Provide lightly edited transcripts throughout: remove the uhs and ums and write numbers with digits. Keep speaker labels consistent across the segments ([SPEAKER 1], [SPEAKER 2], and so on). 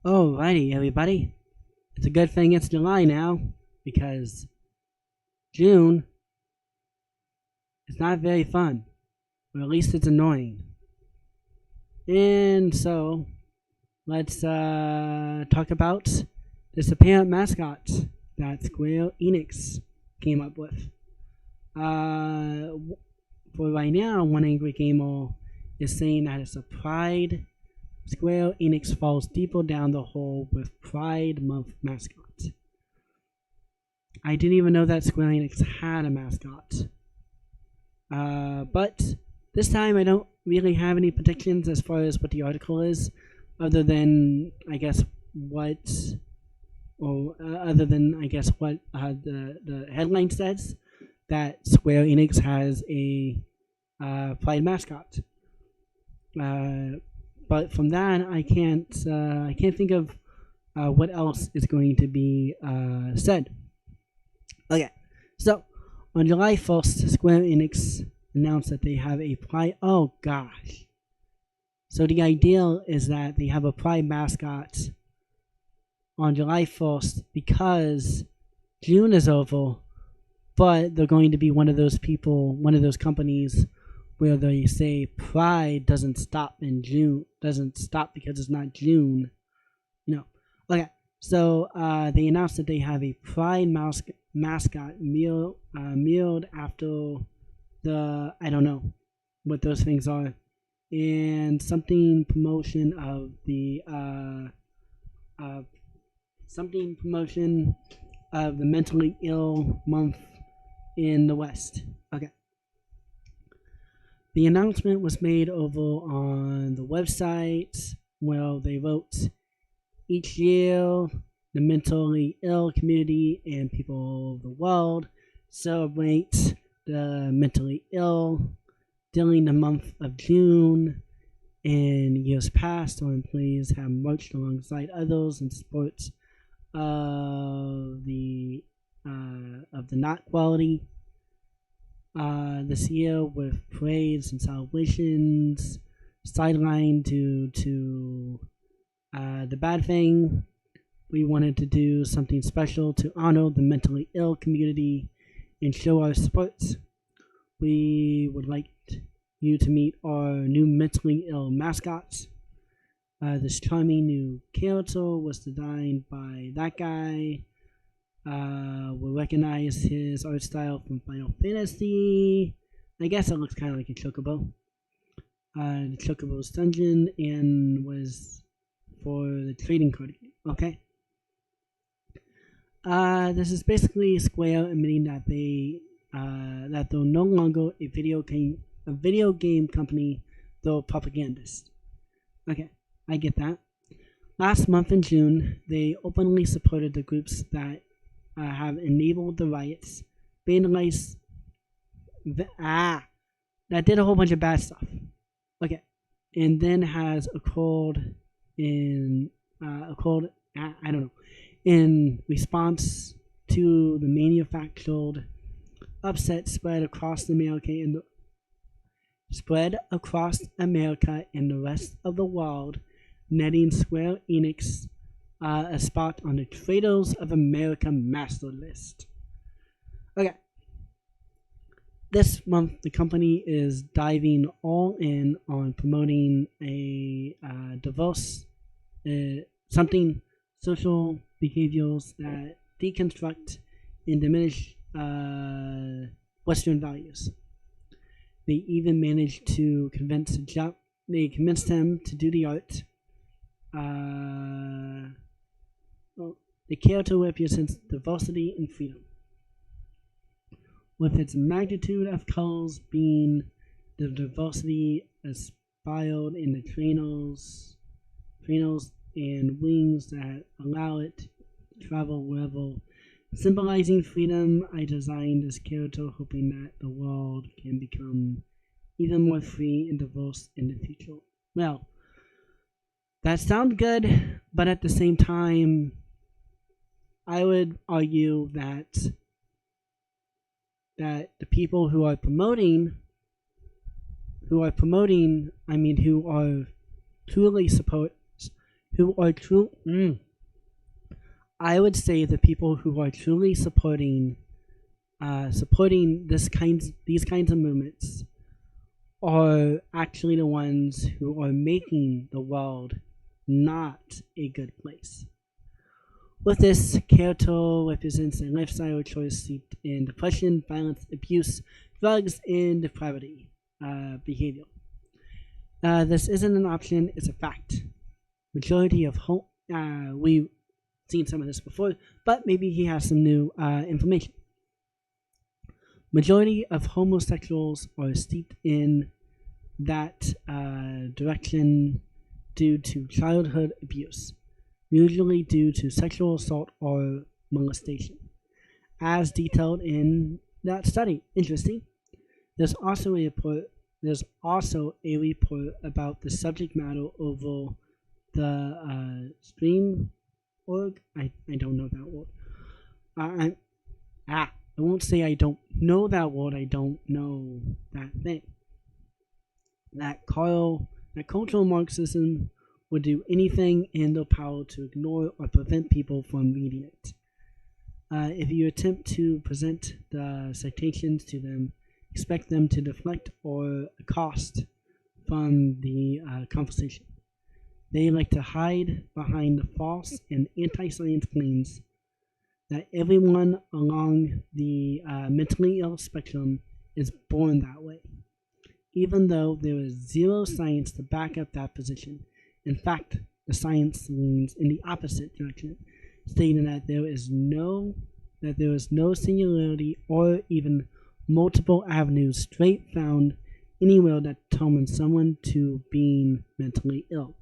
[SPEAKER 1] Alrighty, everybody. It's a good thing it's July now, because June is not very fun, or at least it's annoying. And so, let's talk about this apparent mascot that Square Enix came up with. For right now, one angry gamer is saying that it's a Pride. Square Enix falls deeper down the hole with Pride Month mascot. I didn't even know that Square Enix had a mascot. But this time I don't really have any predictions as far as what the article is, other than I guess what the headline says, that Square Enix has a Pride mascot. But from that, I can't think of what else is going to be said. Okay, so on July 1st, Square Enix announced that they have a Pride. Oh gosh! So the idea is that they have a Pride mascot on July 1st because June is over, but they're going to be one of those companies where they say Pride doesn't stop in June, doesn't stop because it's not June. Okay, so they announced that they have a Pride mascot mirrored after I don't know what those things are, and something promotion of the mentally ill month in the West. Okay. The announcement was made over on the website where they wrote, each year the mentally ill community and people of the world celebrate the mentally ill during the month of June. In years past, our employees have marched alongside others in support of the not quality. This year, with parades and celebrations sidelined due to the bad thing, we wanted to do something special to honor the mentally ill community and show our support. We would like you to meet our new mentally ill mascot. This charming new character was designed by that guy. We'll recognize his art style from Final Fantasy. I guess it looks kind of like a chocobo. The chocobo's dungeon and was for the trading card game. Okay. This is basically Square admitting that they're no longer a video game company, though propagandists. Okay, I get that. Last month in June, they openly supported the groups that have enabled the riots, vandalized, that did a whole bunch of bad stuff. Okay, and then has occurred in response to the manufactured upset spread across America and the rest of the world, netting Square Enix a spot on the Traitors of America master list. Okay. This month, the company is diving all in on promoting a diverse social behaviors that deconstruct and diminish Western values. They even managed to convince him to do the art. The character represents diversity and freedom, with its magnitude of colors being the diversity inspired in the trainers and wings that allow it to travel wherever. Symbolizing freedom, I designed this character hoping that the world can become even more free and diverse in the future. Well, that sounds good, but at the same time, I would argue that the people who are promoting, who are truly who are true. I would say the people who are truly supporting these kinds of movements are actually the ones who are making the world not a good place. With this, Kyoto represents a lifestyle choice steeped in depression, violence, abuse, drugs, and depravity behavior. This isn't an option, it's a fact. Majority of we've seen some of this before, but maybe he has some new information. Majority of homosexuals are steeped in that direction due to childhood abuse, usually due to sexual assault or molestation, as detailed in that study. Interesting. There's also a report about the subject matter over the stream org. I don't know that word. I won't say I don't know that word. I don't know that thing. That cultural Marxism would do anything in their power to ignore or prevent people from reading it. If you attempt to present the citations to them, expect them to deflect or accost from the conversation. They like to hide behind the false and anti-science claims that everyone along the mentally ill spectrum is born that way, even though there is zero science to back up that position. In fact, the science leans in the opposite direction, stating that there is no singularity or even multiple avenues straight found anywhere that determine someone to being mentally ill,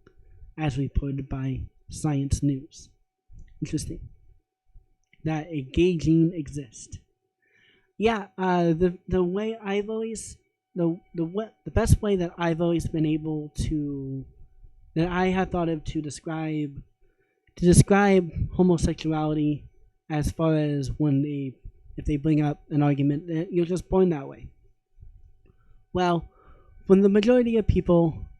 [SPEAKER 1] as reported by Science News. Interesting. That a gay gene exists. Yeah, the way I've always the best way that I've always been able to that I have thought of to describe homosexuality, as far as if they bring up an argument that you're just born that way. Well, for the majority of people,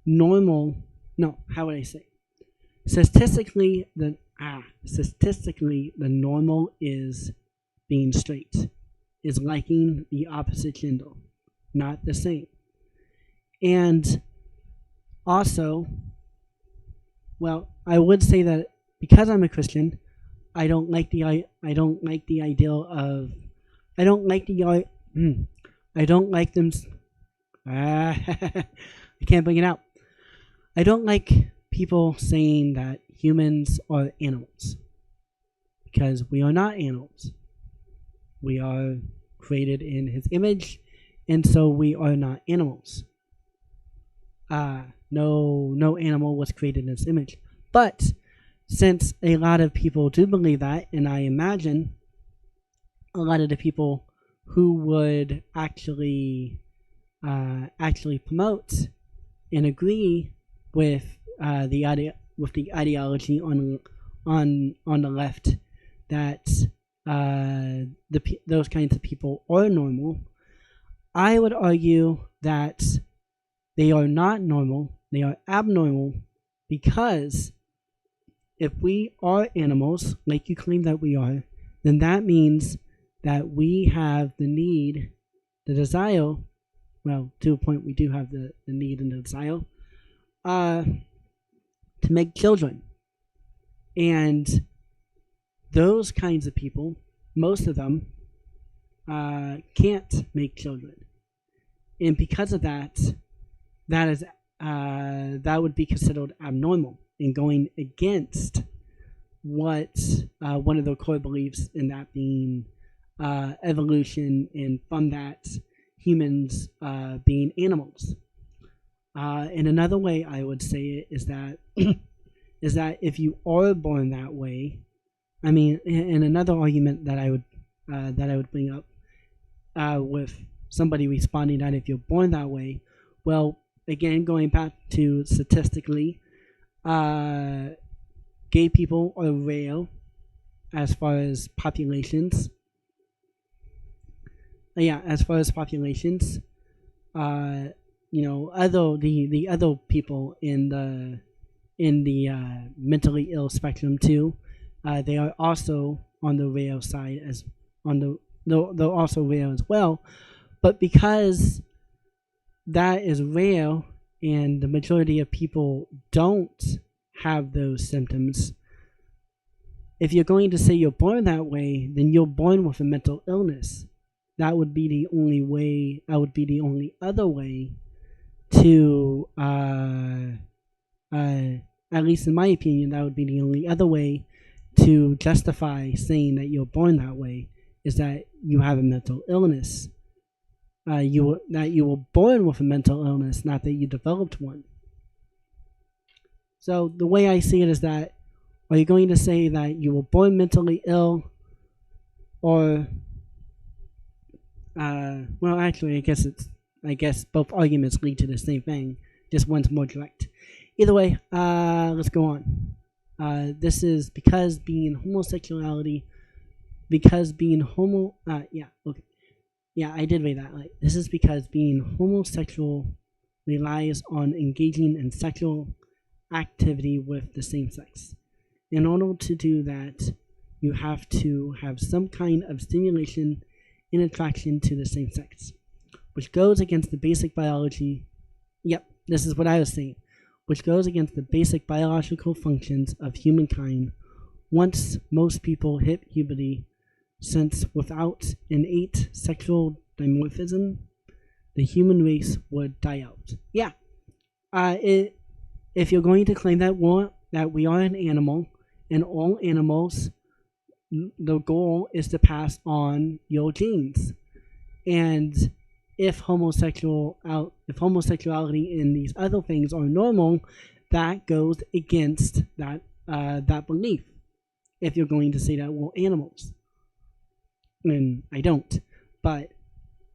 [SPEAKER 1] normal. No, how would I say? Statistically, the normal is being straight, is liking the opposite gender, not the same. And also, well, I would say that because I'm a Christian, I don't like the ideal of I don't like them. I can't bring it out. I don't like people saying that humans are animals, because we are not animals. We are created in His image, and so we are not animals. No animal was created in His image. But since a lot of people do believe that, and I imagine a lot of the people who would actually promote and agree with the ideology on the left, that those kinds of people are normal, I would argue that they are not normal, they are abnormal, because if we are animals, like you claim that we are, then that means that we have the need, the desire, well, to a point we do have the need and the desire, to make children. And those kinds of people, most of them, can't make children. And because of that, that would be considered abnormal and going against what one of their core beliefs, in that being evolution, and from that, humans being animals. And another way I would say it is that if you are born that way, I mean, and another argument that I would bring up with somebody responding that if you're born that way, well, again, going back to statistically, gay people are rare as far as populations. As far as populations, the other people in the mentally ill spectrum too. They are also on the rare side as on the they're also rare as well. But because that is rare and the majority of people don't have those symptoms, if you're going to say you're born that way, then you're born with a mental illness. That would be the only way. That would be the only other way to, at least in my opinion, that would be the only other way to justify saying that you're born that way, is that you have a mental illness. You were born with a mental illness, not that you developed one. So the way I see it is that, are you going to say that you were born mentally ill, or well, actually, I guess both arguments lead to the same thing. Just one's more direct. Either way, let's go on. This is because being homosexuality, yeah, I did read that. Like, this is because being homosexual relies on engaging in sexual activity with the same sex. In order to do that, you have to have some kind of stimulation and attraction to the same sex, which goes against the basic biology. Yep, this is what I was saying. Which goes against the basic biological functions of humankind once most people hit puberty, since without innate sexual dimorphism, the human race would die out. Yeah, if you're going to claim that we are an animal, and all animals, the goal is to pass on your genes, and if homosexuality and these other things are normal, that goes against that belief. If you're going to say that we're animals, and I don't, but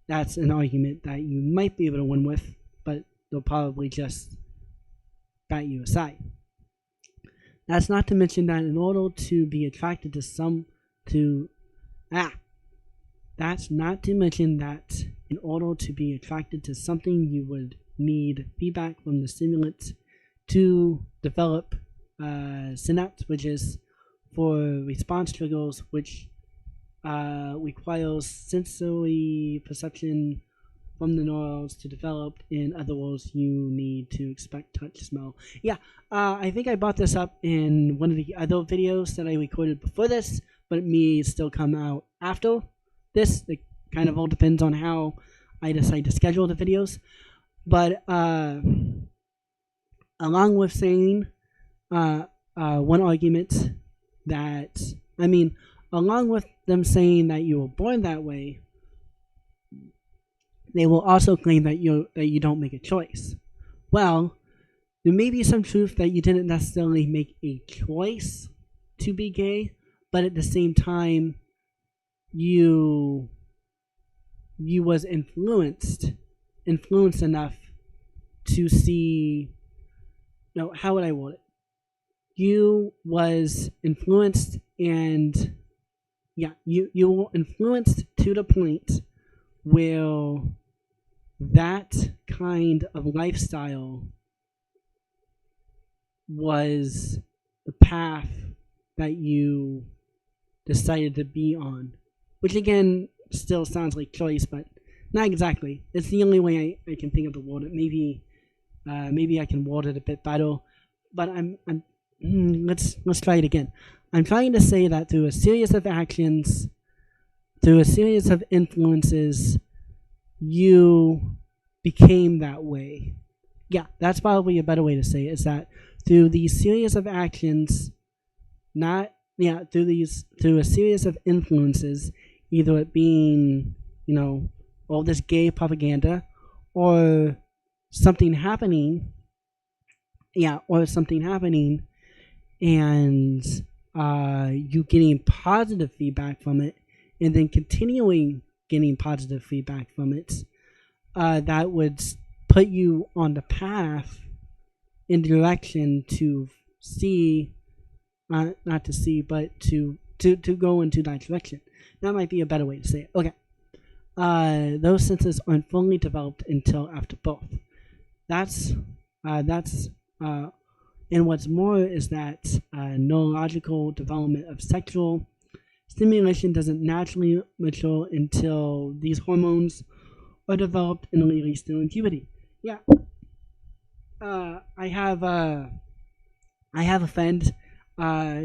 [SPEAKER 1] that's an argument that you might be able to win with, but they'll probably just bat you aside. That's not to mention that in order to be attracted to that's not to mention that in order to be attracted to something, you would need feedback from the stimulants to develop synapse bridges for response triggers, which requires sensory perception from the neurons to develop. In other words, you need to expect touch, smell. Yeah, I think I brought this up in one of the other videos that I recorded before this, but it may still come out after this. It kind of all depends on how I decide to schedule the videos. But along with saying one argument that, along with them saying that you were born that way, they will also claim that you don't make a choice. Well, there may be some truth that you didn't necessarily make a choice to be gay, but at the same time, you was influenced enough to see. No, how would I word it? You was influenced, and yeah, you were influenced to the point where that kind of lifestyle was the path that you decided to be on, which again still sounds like choice, but not exactly. It's the only way I can think of to word it. Maybe I can word it a bit better, but let's try it again. I'm trying to say that through a series of actions, through a series of influences, you became that way. Yeah, that's probably a better way to say it, is that through these series of actions, through a series of influences, either it being, all this gay propaganda, or something happening, and you getting positive feedback from it, and then continuing getting positive feedback from it, that would put you on the path in the direction to see, not to see, but to go into that direction. That might be a better way to say it. Okay. Those senses aren't fully developed until after birth. that's and what's more is that neurological development of sexual stimulation doesn't naturally mature until these hormones are developed and released during puberty. Yeah, uh, I have uh, I have a friend.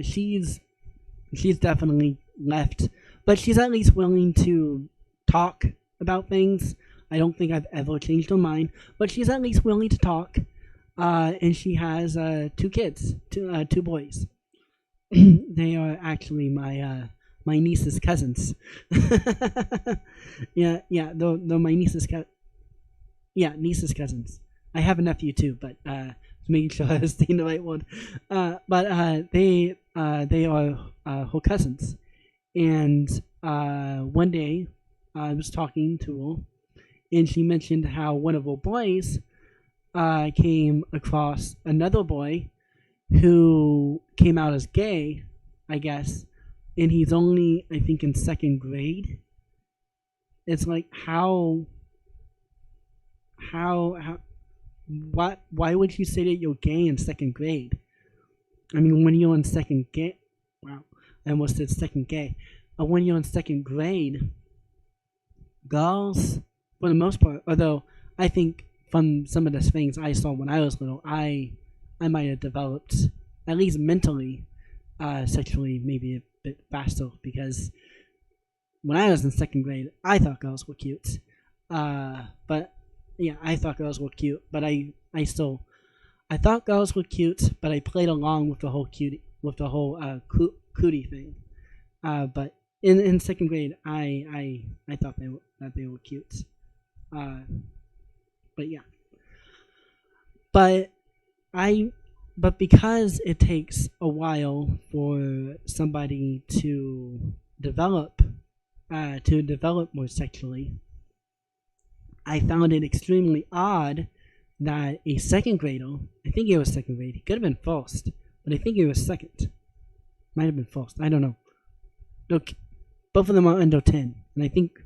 [SPEAKER 1] She's definitely left, but she's at least willing to talk about things. I don't think I've ever changed her mind, but she's at least willing to talk. And she has two kids, two boys. They are actually my niece's cousins. They're my niece's cousins. I have a nephew too, but making sure I was saying the right one. But they are her cousins, and one day I was talking to her, and she mentioned how one of her boys came across another boy who came out as gay, I guess, and he's only, I think, in second grade. It's like how what why would you say that you're gay in second grade? I mean, when you're in second gay, wow, I almost said second gay. When you're in second grade, girls, for the most part, although I think from some of the things I saw when I was little, I might have developed, at least mentally, sexually, maybe a bit faster, because when I was in second grade, I thought girls were cute. But yeah, I thought girls were cute, but I thought girls were cute, but I played along with the whole cootie thing. But in second grade, I thought that they were cute. Uh, but yeah, but I but because it takes a while for somebody to develop more sexually, I found it extremely odd that a second grader, I think he was second grade, he could have been first, but I think he was second. Might have been first, I don't know. Look, both of them are under 10, and I think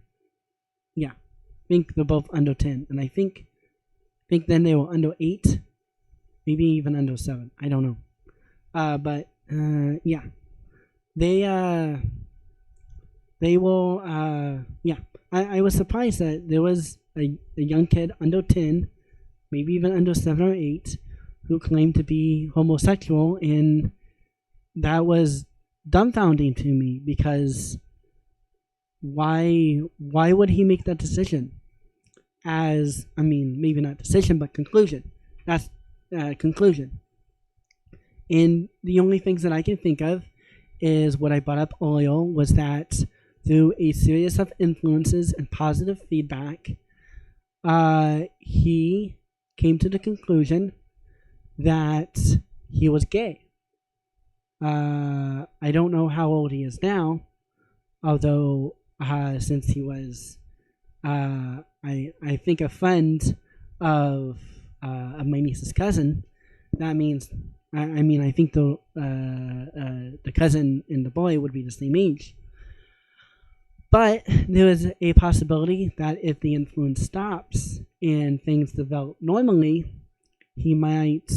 [SPEAKER 1] they're both under 10, and I think then they were under 8, maybe even under 7, I don't know. But yeah, they were, I was surprised that there was a young kid under 10, maybe even under 7 or 8, who claimed to be homosexual, and that was dumbfounding to me, because why would he make that decision? Maybe not decision, but conclusion. That's conclusion. And the only things that I can think of is what I brought up earlier, was that through a series of influences and positive feedback, he came to the conclusion that he was gay. I don't know how old he is now, although since he was, I think, a friend of my niece's cousin, that means, I think the cousin and the boy would be the same age. But there is a possibility that if the influence stops and things develop normally, he might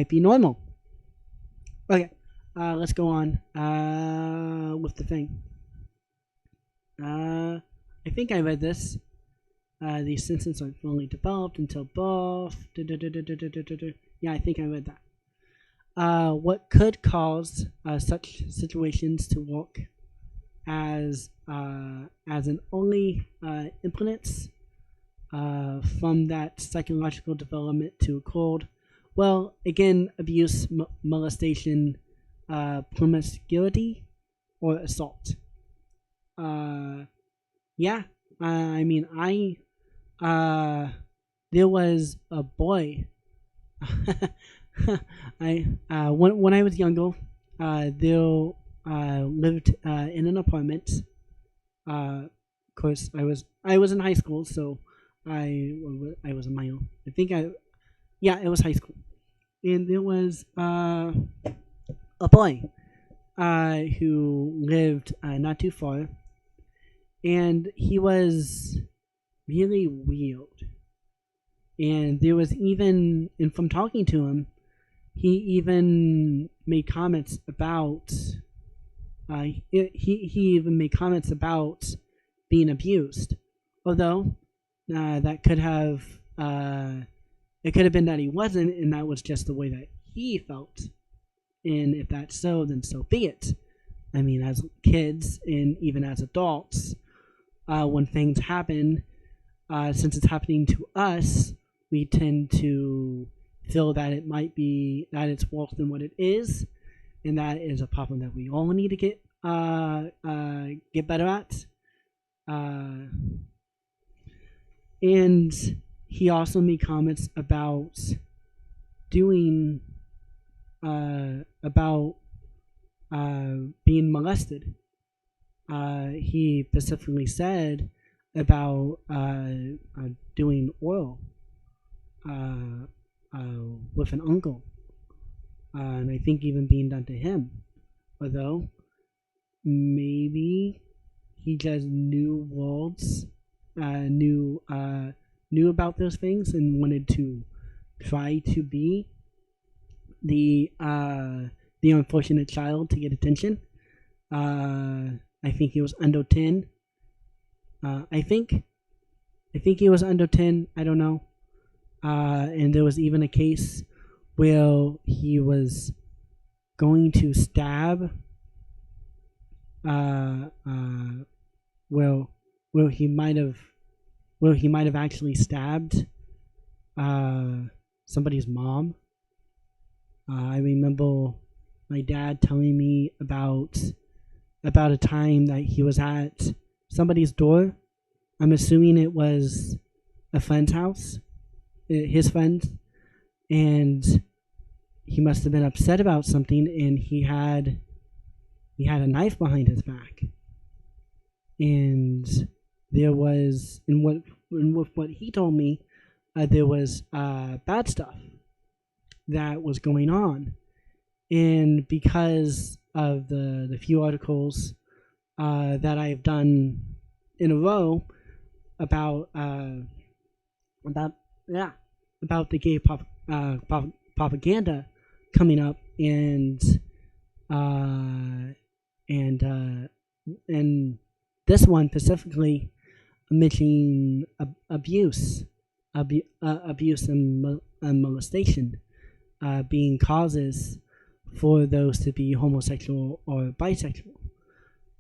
[SPEAKER 1] be normal. Okay, let's go on with the thing. I think I read this. These sentences aren't fully developed until birth. Yeah, I think I read that. What could cause such situations to work as an early impotence from that psychological development to occurred? Well, again, abuse, molestation, promiscuity, or assault. There was a boy. When I was younger, there lived in an apartment. Of course, I was in high school, so I was in my own. It was high school, and there was a boy who lived not too far, and he was really weird. And there was even, and from talking to him, he even made comments about, he even made comments about being abused. Although, that could have, it could have been that he wasn't, and that was just the way that he felt. And if that's so, then so be it. I mean, as kids and even as adults, when things happen, since it's happening to us, we tend to feel that it might be that it's worse than what it is, and that is a problem that we all need to get better at. And he also made comments about doing about being molested. He specifically said about doing oral with an uncle, and I think even being done to him. Although maybe he just knew knew about those things and wanted to try to be the unfortunate child to get attention. I think he was under 10. I think he was under 10. I don't know. And there was even a case where he was going to stab. Where he might have actually stabbed somebody's mom. I remember my dad telling me about a time that he was at somebody's door. I'm assuming it was a friend's house, his friend, and he must have been upset about something, and he had a knife behind his back. And there was, with what he told me, there was bad stuff that was going on. And because of the few articles that I've done in a row about the gay propaganda coming up, and this one specifically mentioning abuse and molestation being causes for those to be homosexual or bisexual.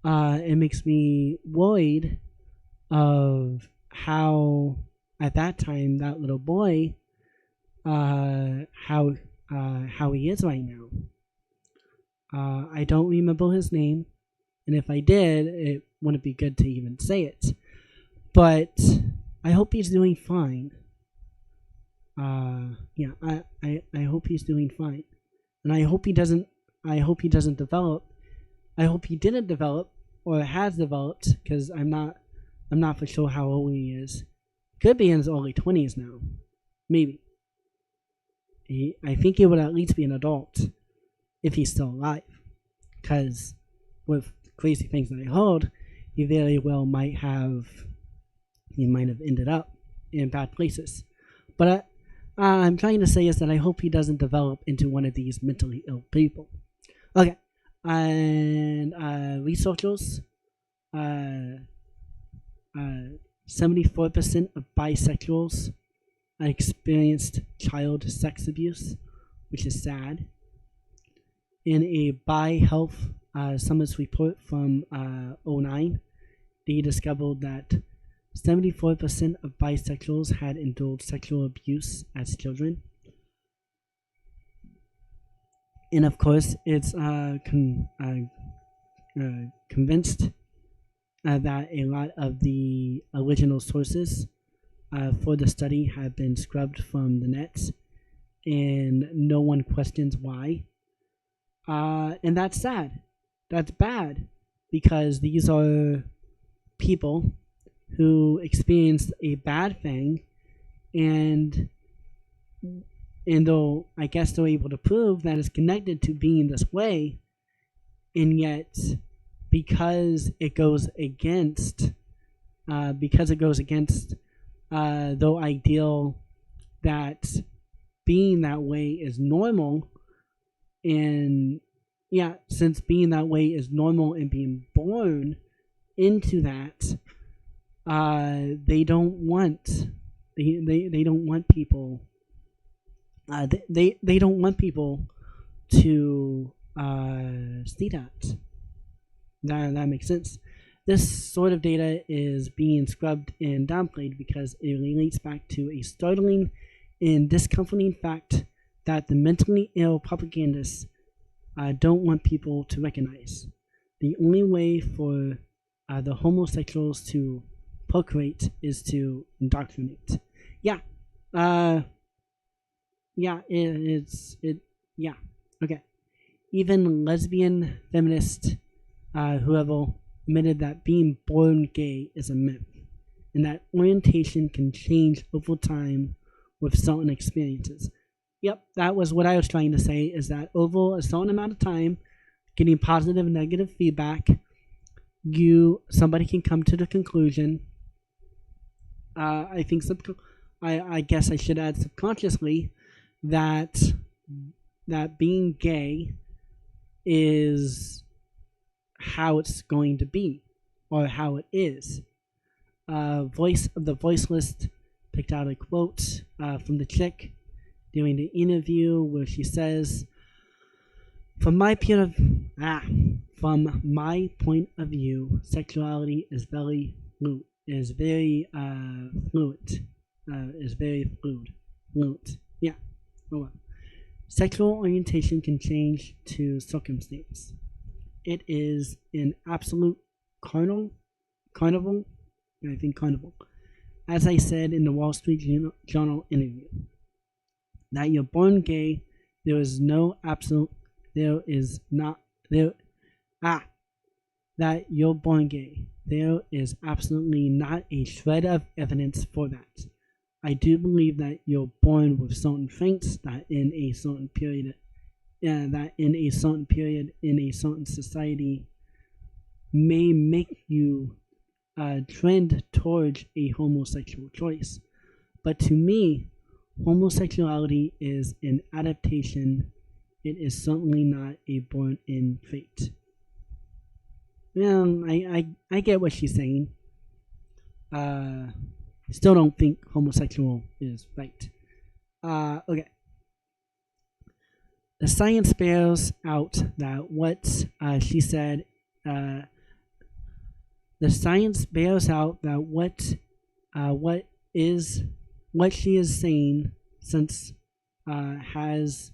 [SPEAKER 1] It makes me worried of how, at that time, that little boy, how he is right now. I don't remember his name, and if I did, it wouldn't be good to even say it. But I hope he's doing fine. I hope he's doing fine, and I hope he doesn't develop. I hope he didn't develop or has developed, because I'm not for sure how old he is. Could be in his early 20s now, maybe. I think he would at least be an adult if he's still alive, because with crazy things that I heard, he very well might have ended up in bad places. But I'm trying to say is that I hope he doesn't develop into one of these mentally ill people. Okay, and researchers, 74% of bisexuals experienced child sex abuse, which is sad. In a Bi Health Summits report from 2009, they discovered that 74% of bisexuals had endured sexual abuse as children. And of course, it's convinced that a lot of the original sources for the study have been scrubbed from the net, and no one questions why. And that's sad. That's bad, because these are people who experienced a bad thing, and though I guess they're able to prove that it's connected to being this way, and yet because it goes against though ideal that being that way is normal, and yeah, since being that way is normal and being born into that, they don't want they don't want people they don't want people to see that. That makes sense. This sort of data is being scrubbed and downplayed because it relates back to a startling and discomforting fact that the mentally ill propagandists don't want people to recognize. The only way for the homosexuals to procreate is to indoctrinate. Yeah. Yeah, yeah. Okay. Even lesbian feminists, whoever, admitted that being born gay is a myth, and that orientation can change over time with certain experiences. Yep, that was what I was trying to say, is that over a certain amount of time, getting positive and negative feedback, somebody can come to the conclusion, I think I guess I should add subconsciously, that being gay is how it's going to be, or how it is. Voice of the Voiceless picked out a quote from the chick during the interview where she says, from my point of view, sexuality is very fluid. Is very fluid. Yeah. Oh well. Sexual orientation can change to circumstance. It is an absolute carnival. I think carnival. As I said in the Wall Street Journal interview, that you're born gay, that you're born gay, there is absolutely not a shred of evidence for that. I do believe that you're born with certain traits that in a certain period in a certain society may make you trend towards a homosexual choice. But to me, homosexuality is an adaptation. It is certainly not a born-in trait. Well, I get what she's saying. I still don't think homosexual is right. Okay. The science bears out that what she said. The science bears out that what she is saying, since has,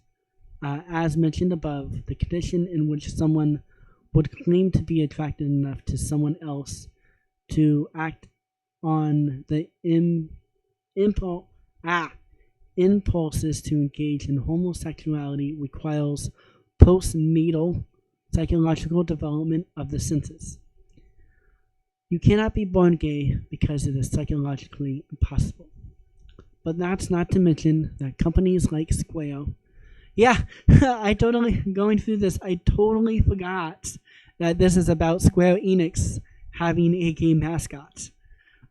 [SPEAKER 1] as mentioned above, the condition in which someone would claim to be attracted enough to someone else to act on the impulses to engage in homosexuality requires postnatal psychological development of the senses. You cannot be born gay because it is psychologically impossible. But that's not to mention that companies like Square, going through this, I totally forgot that this is about Square Enix having a gay mascot.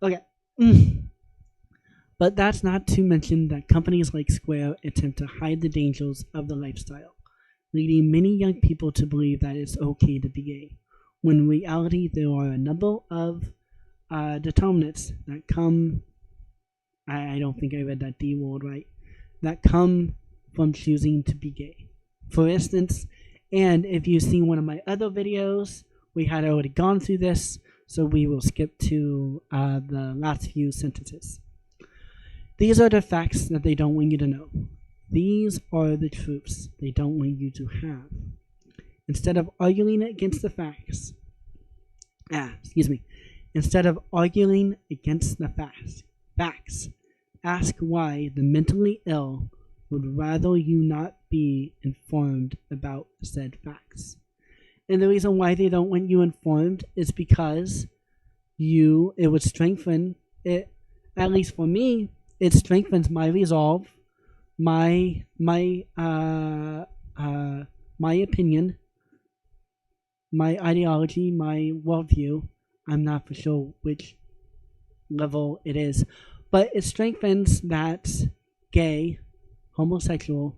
[SPEAKER 1] Okay. But that's not to mention that companies like Square attempt to hide the dangers of the lifestyle, leading many young people to believe that it's okay to be gay, when in reality there are a number of determinants that come, I don't think I read that D word right, that come from choosing to be gay. For instance, and if you've seen one of my other videos, we had already gone through this, so we will skip to the last few sentences. These are the facts that they don't want you to know. These are the truths they don't want you to have. Instead of arguing against the facts, instead of arguing against the facts, ask why the mentally ill would rather you not be informed about said facts. And the reason why they don't want you informed is because it would strengthen it, at least for me, it strengthens my resolve, my opinion, my ideology, my worldview. I'm not for sure which level it is, but it strengthens that gay, homosexual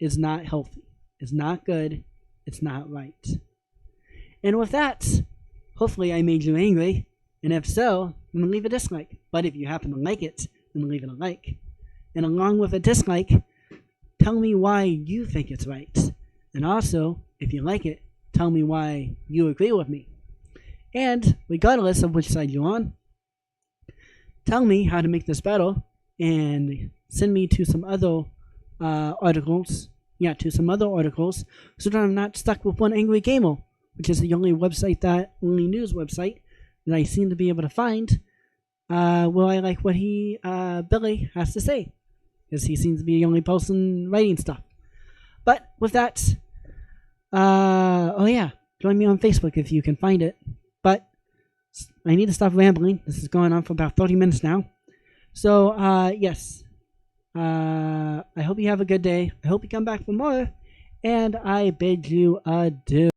[SPEAKER 1] is not healthy, it's not good, it's not right. And with that, hopefully I made you angry, and if so, then leave a dislike. But if you happen to like it, then leave it a like. And along with a dislike, tell me why you think it's right. And also, if you like it, tell me why you agree with me. And regardless of which side you're on, tell me how to make this better and send me to some other articles. Yeah, to some other articles, so that I'm not stuck with One Angry Gamer, which is the only news website that I seem to be able to find where I like what Billy has to say, because he seems to be the only person writing stuff. But with that, oh yeah, join me on Facebook if you can find it. But I need to stop rambling. This is going on for about 30 minutes now. So yes, I hope you have a good day. I hope you come back for more, and I bid you adieu.